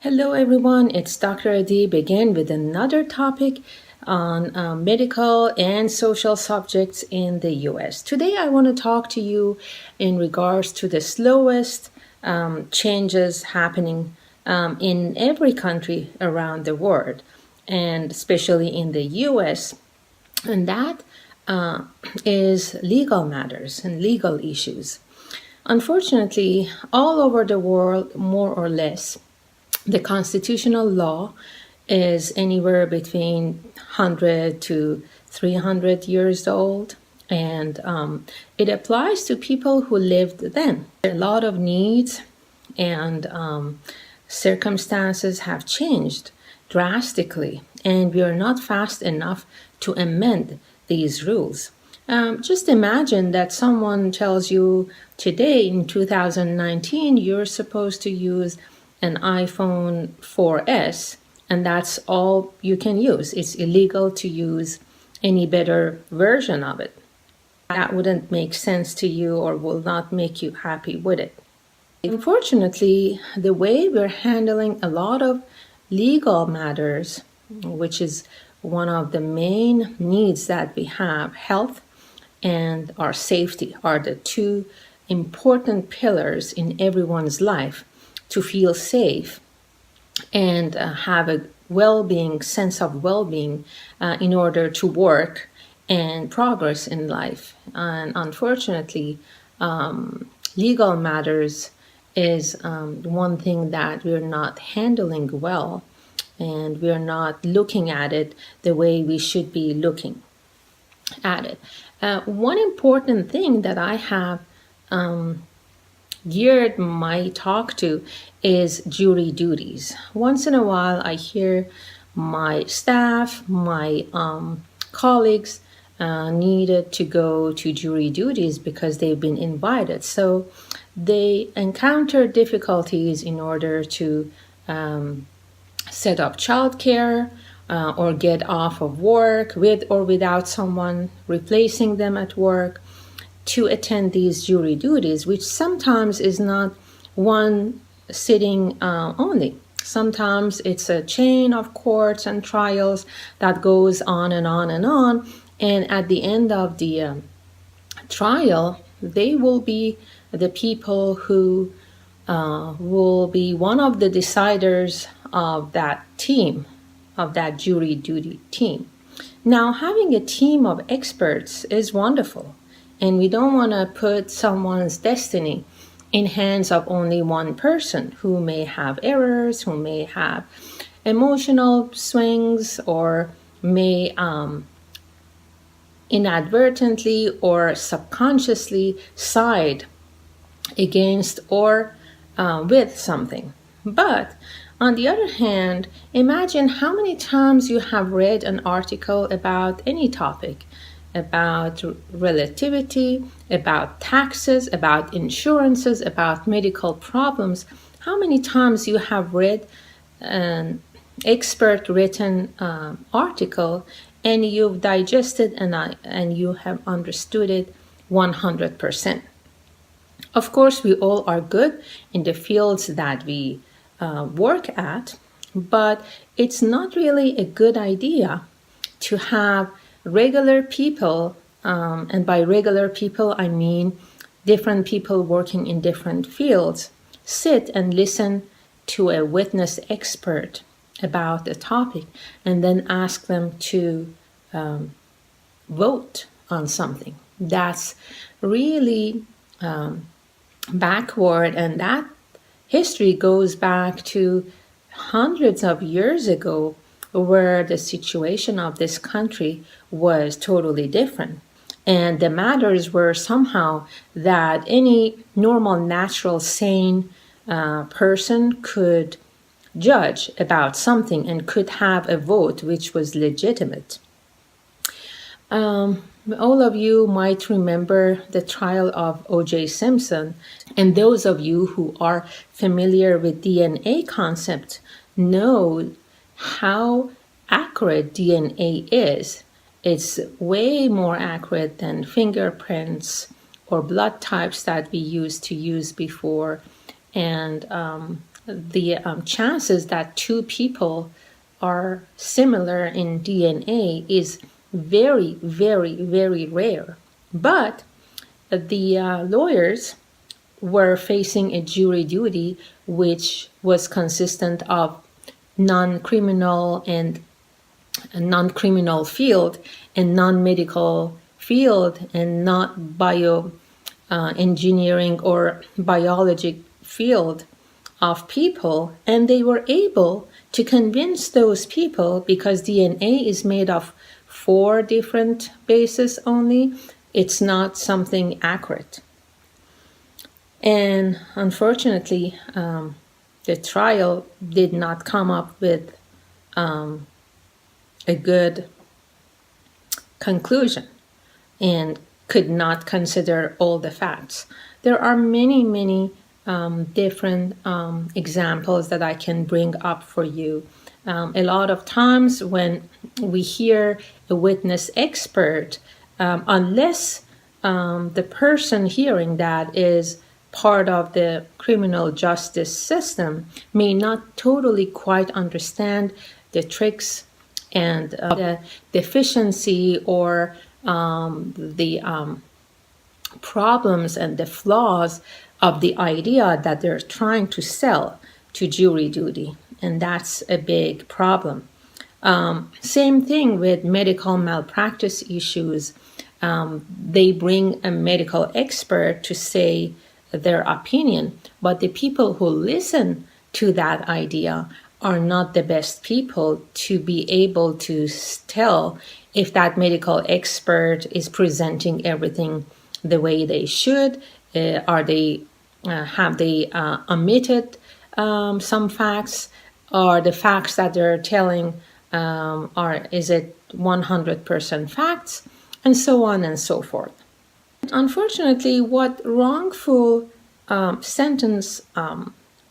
Hello, everyone. It's Dr. Adib again with another topic on medical and social subjects in the US. Today, I want to talk to you in regards to the slowest changes happening in every country around the world, and especially in the US, and that is legal matters and legal issues. Unfortunately, all over the world, more or less, the constitutional law is anywhere between 100 to 300 years old, and it applies to people who lived then. A lot of needs and circumstances have changed drastically, and we are not fast enough to amend these rules. Just imagine that someone tells you today in 2019 you're supposed to use an iPhone 4S, and that's all you can use. It's illegal to use any better version of it. That wouldn't make sense to you or will not make you happy with it. Unfortunately, the way we're handling a lot of legal matters, which is one of the main needs that we have, health and our safety are the two important pillars in everyone's life to feel safe and have a well-being, sense of well-being in order to work and progress in life. And unfortunately, legal matters is one thing that we're not handling well, and we're not looking at it the way we should be looking at it. One important thing that I have geared my talk to is jury duties. Once in a while, I hear my staff, my colleagues needed to go to jury duties because they've been invited. So they encounter difficulties in order to set up childcare or get off of work with or without someone replacing them at work to attend these jury duties, which sometimes is not one sitting only. Sometimes it's a chain of courts and trials that goes on and on and on. And at the end of the trial, they will be the people who will be one of the deciders of that team, of that jury duty team. Now, having a team of experts is wonderful, and we don't want to put someone's destiny in hands of only one person who may have errors, who may have emotional swings, or may inadvertently or subconsciously side against or with something. But on the other hand, imagine how many times you have read an article about any topic, about relativity, about taxes, about insurances, about medical problems. How many times you have read an expert written article and you've digested and you have understood it 100%. Of course, we all are good in the fields that we work at, but it's not really a good idea to have regular people, and by regular people I mean different people working in different fields, sit and listen to a witness expert about a topic and then ask them to vote on something. That's really backward, and that history goes back to hundreds of years ago, where the situation of this country was totally different. And the matters were somehow that any normal, natural, sane person could judge about something and could have a vote which was legitimate. All of you might remember the trial of O.J. Simpson, and those of you who are familiar with DNA concept know how accurate DNA is. It's way more accurate than fingerprints or blood types that we used to use before. And the chances that two people are similar in DNA is very, very, very rare. But the lawyers were facing a jury duty which was consistent of non-criminal and non-criminal field and non-medical field and not bio engineering or biologic field of people, and they were able to convince those people, because DNA is made of 4 different bases only, it's not something accurate. And unfortunately, the trial did not come up with a good conclusion and could not consider all the facts. There are many, many different examples that I can bring up for you. A lot of times when we hear a witness expert, unless the person hearing that is part of the criminal justice system, may not totally quite understand the tricks and the deficiency or the problems and the flaws of the idea that they're trying to sell to jury duty. And that's a big problem. Same thing with medical malpractice issues. They bring a medical expert to say their opinion, but the people who listen to that idea are not the best people to be able to tell if that medical expert is presenting everything the way they should. Have they omitted some facts? Or the facts that they're telling is it 100% facts? And so on and so forth. Unfortunately, what wrongful sentence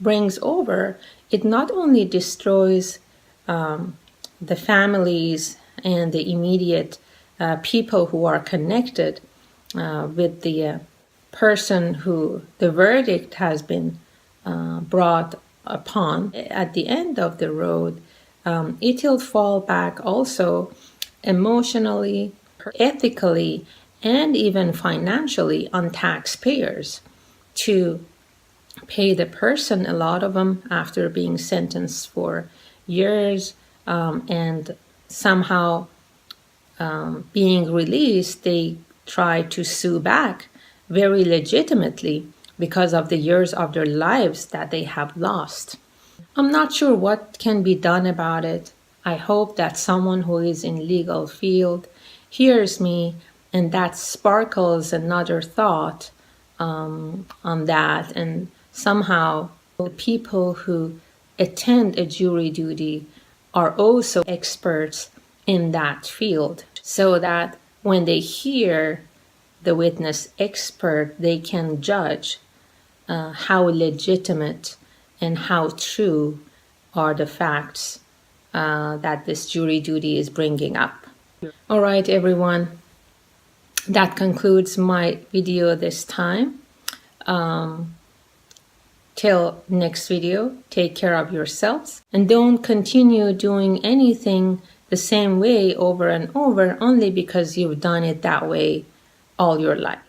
brings over, it not only destroys the families and the immediate people who are connected with the person who the verdict has been brought upon. At the end of the road, it will fall back also emotionally, ethically, and even financially on taxpayers to pay the person, a lot of them after being sentenced for years and somehow being released, they try to sue back very legitimately because of the years of their lives that they have lost. I'm not sure what can be done about it. I hope that someone who is in legal field hears me and that sparkles another thought on that, and somehow the people who attend a jury duty are also experts in that field, so that when they hear the witness expert, they can judge how legitimate and how true are the facts that this jury duty is bringing up. All right, everyone. That concludes my video this time. Till next video, take care of yourselves and don't continue doing anything the same way over and over only because you've done it that way all your life.